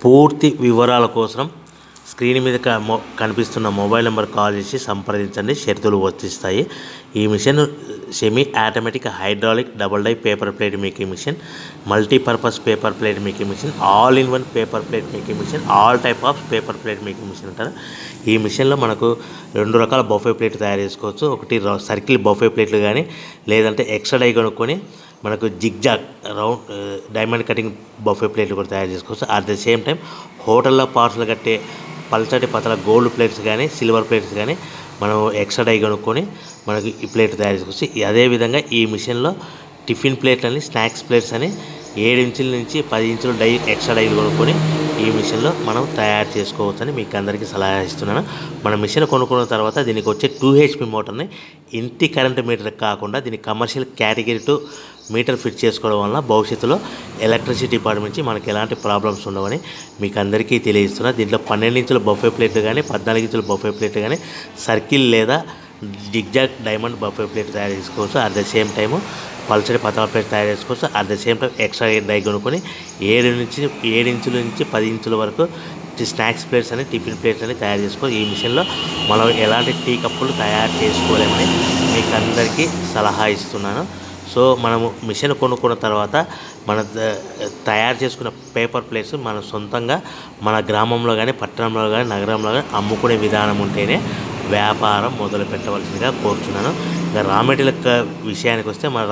పూర్తి వివరాల కోసం స్క్రీన్ మీద కనిపిస్తున్న మొబైల్ నెంబర్ కాల్ చేసి సంప్రదించండి. షరతులు వర్తిస్తాయి. ఈ machine semi automatic hydraulic double die paper plate making machine, multipurpose paper plate making machine, all in one paper plate making machine, all type of paper plate making machine అంటారు. ఈ మిషన్లో మనకు 2 రకాల బఫే ప్లేట్ తయారు చేసుకోవచ్చు. ఒకటి circle buffet ప్లేట్లు కానీ, లేదంటే ఎక్స్ట్రా డై కొనుక్కొని మనకు zigzag round diamond cutting buffet ప్లేట్లు కూడా తయారు చేసుకోవచ్చు. అట్ ద సేమ్ టైం హోటల్లో పార్సల్ కట్టే పల్చటి పతల గోల్డ్ ప్లేట్స్ కానీ, సిల్వర్ ప్లేట్స్ కానీ మనం ఎక్స్ట్రా డై కొనుక్కొని మనకి ఈ ప్లేట్ తయారు చేసుకోవచ్చు. అదేవిధంగా ఈ మిషన్లో టిఫిన్ ప్లేట్లు అని, స్నాక్స్ ప్లేట్స్ అని 7 ఇంచుల నుంచి 10 ఇంచుల డై ఎక్స్ట్రా డైలు కొనుక్కొని ఈ మిషన్లో మనం తయారు చేసుకోవచ్చని మీకు అందరికీ సలహా ఇస్తున్నాను. మన మిషన్ కొనుక్కున్న తర్వాత దీనికి వచ్చే 2 HP మోటార్ని ఇంటి కరెంట్ మీటర్ కాకుండా దీనికి కమర్షియల్ కేటగిరీ 2 మీటర్ ఫిట్ చేసుకోవడం వల్ల భవిష్యత్తులో ఎలక్ట్రిసిటీ డిపార్ట్మెంట్ నుంచి మనకి ఎలాంటి ప్రాబ్లమ్స్ ఉండవని మీకు అందరికీ తెలియజేస్తున్నా. దీంట్లో 12 ఇంచుల బఫే ప్లేట్లు కానీ, 14 ఇంచుల బఫే ప్లేట్లు కానీ, సర్కిల్ లేదా జిగ్జాగ్ డైమండ్ బఫే ప్లేట్ తయారు చేసుకోవచ్చు. అట్ ద సేమ్ టైము పల్చడి పతల ప్లేట్ తయారు చేసుకోవచ్చు. At the same time extra die కొనుక్కొని 7 ఇంచుల నుంచి 10 ఇంచుల వరకు స్నాక్స్ ప్లేట్స్ అని, టిఫిన్ ప్లేట్స్ అని తయారు చేసుకోవచ్చు. ఈ మిషన్లో మనం ఎలాంటి టీ కప్పులు తయారు చేసుకోలేమని మీకు అందరికీ సలహా ఇస్తున్నాను. సో మనము మిషన్ కొనుక్కున్న తర్వాత మన తయారు చేసుకున్న పేపర్ ప్లేట్స్ మనం సొంతంగా మన గ్రామంలో కానీ, పట్టణంలో కానీ, నగరంలో కానీ అమ్ముకునే విధానం ఉంటేనే వ్యాపారం మొదలు పెట్టవలసిందిగా కోరుతున్నాను. ఇక రా మెటీరియల్ విషయానికి వస్తే మన